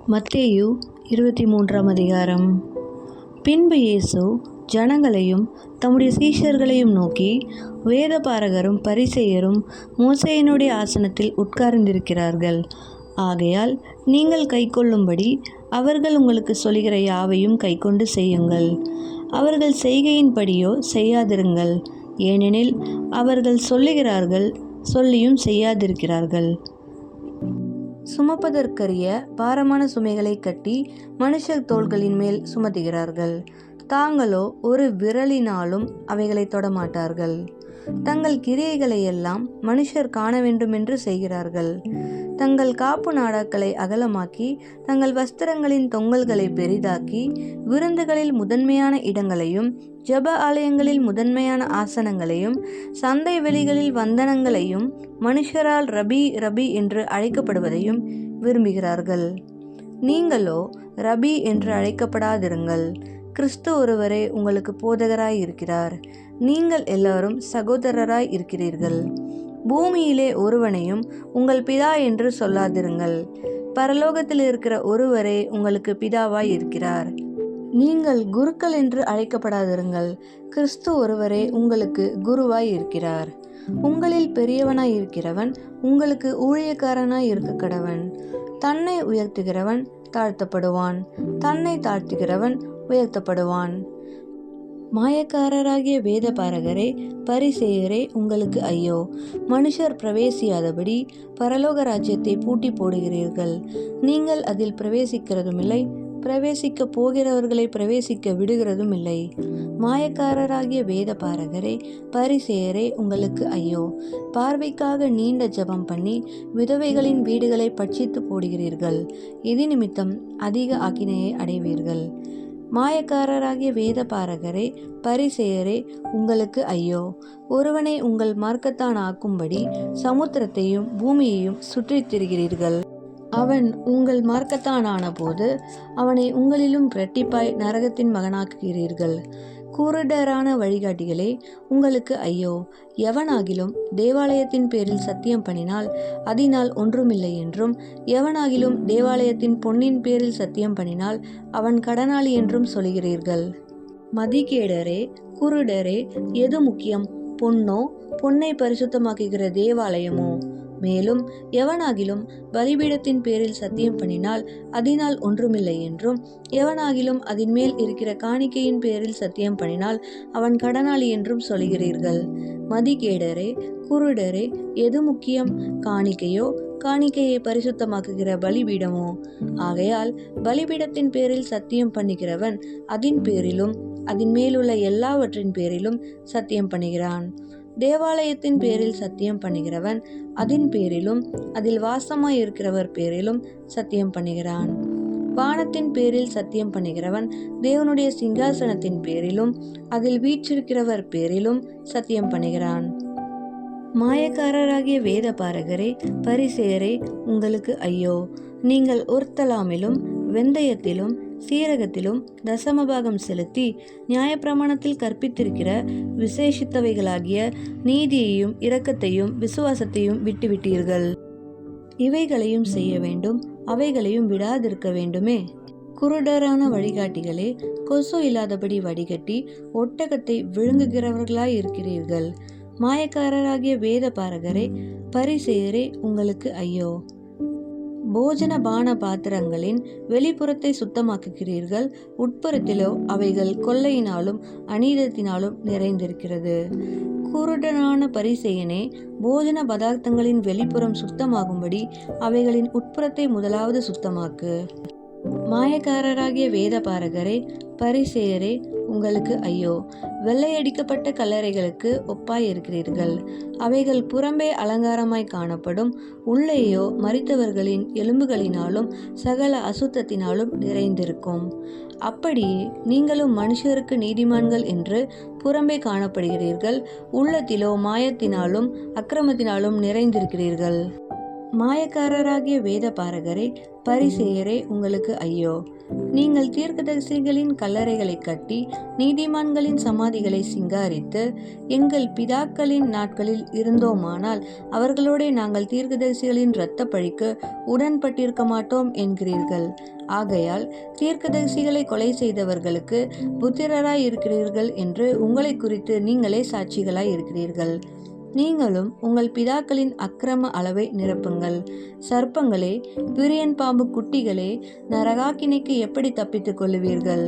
மத்தேயு 23ஆம் அதிகாரம். பின்பு இயேசு ஜனங்களையும் தம்முடைய சீஷர்களையும் நோக்கி, வேதபாரகரும் பரிசேயரும் மோசேயினுடைய ஆசனத்தில் உட்கார்ந்திருக்கிறார்கள். ஆகையால் நீங்கள் கைக்கொள்ளும்படி அவர்கள் உங்களுக்கு சொல்லுகிற யாவையும் கைக்கொண்டு செய்யுங்கள். அவர்கள் செய்கையின்படியோ செய்யாதிருங்கள். ஏனெனில் அவர்கள் சொல்லுகிறார்கள், சொல்லியும் செய்யாதிருக்கிறார்கள். சுமப்பதற்கரிய பாரமான சுமைகளை கட்டி மனுஷர் தோள்களின் மேல் சுமத்துகிறார்கள். தாங்களோ ஒரு விரலினாலும் அவைகளை தொடமாட்டார்கள். தங்கள் கிரியைகளையெல்லாம் மனுஷர் காண வேண்டுமென்று செய்கிறார்கள். தங்கள் காப்பு நாடாக்களை அகலமாக்கி, தங்கள் வஸ்திரங்களின் தொங்கல்களை பெரிதாக்கி, விருந்துகளில் முதன்மையான இடங்களையும், ஜெப ஆலயங்களில் முதன்மையான ஆசனங்களையும், சந்தை வெளிகளில் வந்தனங்களையும், மனுஷரால் ரபி ரபி என்று அழைக்கப்படுவதையும் விரும்புகிறார்கள். நீங்களோ ரபி என்று அழைக்கப்படாதிருங்கள். கிறிஸ்து ஒருவரே உங்களுக்கு போதகராய் இருக்கிறார். நீங்கள் எல்லாரும் சகோதரராய் இருக்கிறீர்கள். பூமியிலே ஒருவனையும் உங்கள் பிதா என்று சொல்லாதிருங்கள். பரலோகத்தில் இருக்கிற ஒருவரே உங்களுக்கு பிதாவாய் இருக்கிறார். நீங்கள் குருக்கள் என்று அழைக்கப்படாதிருங்கள். கிறிஸ்து ஒருவரே உங்களுக்கு குருவாய் இருக்கிறார். உங்களில் பெரியவனாய் இருக்கிறவன் உங்களுக்கு ஊழியக்காரனாய் இருக்க கடவன். தன்னை உயர்த்துகிறவன் தாழ்த்தப்படுவான், தன்னை தாழ்த்துகிறவன் உயர்த்தப்படுவான். மாயக்காரராகிய வேதபாரகரே பரிசேயரே உங்களுக்கு ஐயோ! மனுஷர் பிரவேசியாதபடி பரலோக ராஜ்யத்தை பூட்டி போடுகிறீர்கள். நீங்கள் அதில் பிரவேசிக்கிறதுமில்லை, பிரவேசிக்க போகிறவர்களை பிரவேசிக்க விடுகிறதும் இல்லை. மாயக்காரராகிய வேதபாரகரே பரிசேயரே உங்களுக்கு ஐயோ! பார்வைக்காக நீண்ட ஜெபம் பண்ணி விதவைகளின் வீடுகளை பட்சித்து போடுகிறீர்கள். இது நிமித்தம் அதிக ஆக்கினையை அடைவீர்கள். மாயக்காரராகிய வேதபாரகரே பரிசேயரே உங்களுக்கு ஐயோ! ஒருவனை உங்கள் மார்க்கத்தான் ஆக்கும்படி சமுத்திரத்தையும் பூமியையும் சுற்றித் திரிகிறீர்கள். அவன் உங்கள் மார்க்கத்தான் ஆனபோது அவனை உங்களிலும் இரட்டிப்பாய் நரகத்தின் மகனாக்குகிறீர்கள். குருடரான வழிகாட்டிகளே உங்களுக்கு ஐயோ! எவனாகிலும் தேவாலயத்தின் பேரில் சத்தியம் பண்ணினால் அதனால் ஒன்றுமில்லை என்றும், எவனாகிலும் தேவாலயத்தின் பொன்னின் பேரில் சத்தியம் பண்ணினால் அவன் கடனாளி என்றும் சொல்கிறீர்கள். மதிகேடரே, குருடரே, எது முக்கியம்? பொன்னோ, பொன்னை பரிசுத்தமாக்குகிற தேவாலயமோ? மேலும் எவனாகிலும் பலிபீடத்தின் பேரில் சத்தியம் பண்ணினால் அதனால் ஒன்றுமில்லை என்றும், எவனாகிலும் அதன் மேல் இருக்கிற காணிக்கையின் பேரில் சத்தியம் பண்ணினால் அவன் கடனாளி என்றும் சொல்கிறீர்கள். மதிகேடரே, குருடரே, எது முக்கியம்? காணிக்கையோ, காணிக்கையை பரிசுத்தமாக்குகிற பலிபீடமோ? ஆகையால் பலிபீடத்தின் பேரில் சத்தியம் பண்ணுகிறவன் அதன் பேரிலும் அதன் மேலுள்ள எல்லாவற்றின் பேரிலும் சத்தியம் பண்ணுகிறான். தேவாலயத்தின் பேரில் சத்தியம் பண்ணுகிறவன் அதன் பேரிலும் அதில் வாசமாய் இருக்கிறவர் பேரிலும் சத்தியம் பண்ணுகிறான். வானத்தின் பேரில் சத்தியம் பண்ணுகிறவன் தேவனுடைய சிங்காசனத்தின் பேரிலும் அதில் வீற்றிருக்கிறவர் பேரிலும் சத்தியம் பண்ணுகிறான். மாயக்காரராகிய வேதபாரகரே பரிசேயரே உங்களுக்கு ஐயோ! நீங்கள் ஒர்த்தலாமிலும் வெந்தயத்திலும் சீரகத்திலும் தசமபாகம் செலுத்தி நியாயப்பிரமாணத்தில் கற்பித்திருக்கிற விசேஷித்தவைகளாகிய நீதியையும் இரக்கத்தையும் விசுவாசத்தையும் விட்டுவிட்டீர்கள். இவைகளையும் செய்ய வேண்டும், அவைகளையும் விடாதிருக்க வேண்டுமே. குருடரான வழிகாட்டிகளே, கொசு இல்லாதபடி வடிகட்டி ஒட்டகத்தை விழுங்குகிறவர்களாய் இருக்கிறீர்கள். மாயக்காரராகிய வேதபாரகரே பரிசேயரே உங்களுக்கு ஐயோ! போஜன பான பாத்திரங்களின் வெளிப்புறத்தை சுத்தமாக்குகிறீர்கள், உட்புறத்திலோ அவைகள் கொள்ளையினாலும் அநீதத்தினாலும் நிறைந்திருக்கிறது. குருடனான பரிசேயனே, போஜன பதார்த்தங்களின் வெளிப்புறம் சுத்தமாகும்படி அவைகளின் உட்புறத்தை முதலாவது சுத்தமாக்கு. மாயக்காரராகிய வேதபாரகரே பரிசேயரே உங்களுக்கு ஐயோ! வெள்ளையடிக்கப்பட்ட கல்லறைகளுக்கு ஒப்பாய் இருக்கிறீர்கள். அவைகள் புறம்பே அலங்காரமாய் காணப்படும், உள்ளேயோ மரித்தவர்களின் எலும்புகளினாலும் சகல அசுத்தத்தினாலும் நிறைந்திருக்கும். அப்படியே நீங்களும் மனுஷருக்கு நீதிமான்கள் என்று புறம்பே காணப்படுகிறீர்கள், உள்ளத்திலோ மாயத்தினாலும் அக்கிரமத்தினாலும் நிறைந்திருக்கிறீர்கள். மாயக்காரராகிய வேத பாரகரே, பரிசேயரே, உங்களுக்கு ஐயோ! நீங்கள் தீர்க்கதரிசிகளின் கல்லறைகளை கட்டி நீதிமான்களின் சமாதிகளை சிங்காரித்து, எங்கள் பிதாக்களின் நாட்களில் இருந்தோமானால் அவர்களோடே நாங்கள் தீர்க்கதரிசிகளின் இரத்த பழிக்கு உடன்பட்டிருக்க மாட்டோம் என்கிறீர்கள். ஆகையால் தீர்க்கதரிசிகளை கொலை செய்தவர்களுக்கு புத்திரராய் இருக்கிறீர்கள் என்று உங்களை குறித்து நீங்களே சாட்சிகளாய் இருக்கிறீர்கள். நீங்களும் உங்கள் பிதாக்களின் அக்கிரம அளவை நிரப்புங்கள். சர்ப்பங்களே, விரியன் பாம்பு குட்டிகளே, நரகாக்கினைக்கு எப்படி தப்பித்துக் கொள்ளுவீர்கள்?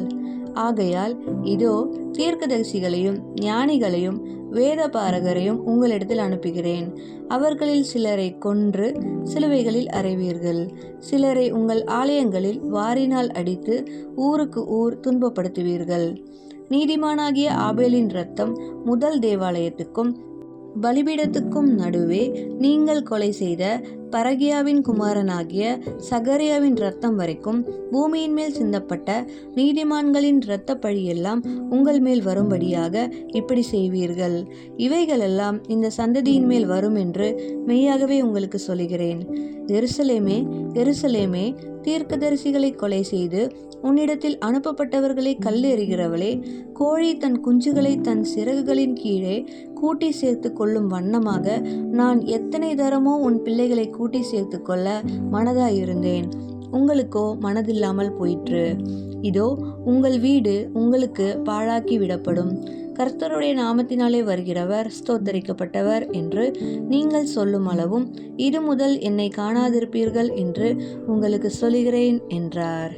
ஆகையால் இதோ தீர்க்கதரிசிகளையும் ஞானிகளையும் வேத பாரகரையும் உங்களிடத்தில் அனுப்புகிறேன். அவர்களில் சிலரை கொன்று சிலுவைகளில் அறைவீர்கள், சிலரை உங்கள் ஆலயங்களில் வாரினால் அடித்து ஊருக்கு ஊர் துன்பப்படுத்துவீர்கள். நீதிமானாகிய ஆபேலின் இரத்தம் முதல் தேவாலயத்துக்கும் பலிபீடத்துக்கும் நடுவே நீங்கள் கொலை செய்த பரகியாவின் குமாரனாகிய சகரியாவின் இரத்தம் வரைக்கும் பூமியின் மேல் சிந்தப்பட்ட நீதிமான்களின் இரத்த பழியெல்லாம் உங்கள் மேல் வரும்படியாக இப்படி செய்வீர்கள். இவைகளெல்லாம் இந்த சந்ததியின் மேல் வரும் என்று மெய்யாகவே உங்களுக்கு சொல்கிறேன். எருசலேமே, எருசலேமே, தீர்க்கதரிசிகளை கொலை செய்து உன்னிடத்தில் அனுப்பப்பட்டவர்களை கல்லெறிகிறவளே, கோழி தன் குஞ்சுகளை தன் சிறகுகளின் கீழே கூட்டி சேர்த்து கொள்ளும் வண்ணமாக நான் எத்தனை தரமோ உன் பிள்ளைகளை கூட்டி சேர்த்து கொள்ள மனதாயிருந்தேன், உங்களுக்கோ மனதில்லாமல் போயிற்று. இதோ உங்கள் வீடு உங்களுக்கு பாழாக்கி விடப்படும். கர்த்தருடைய நாமத்தினாலே வருகிறவர் ஸ்தோத்தரிக்கப்பட்டவர் என்று நீங்கள் சொல்லும் அளவும் இது முதல் என்னை காணாதிருப்பீர்கள் என்று உங்களுக்கு சொல்கிறேன் என்றார்.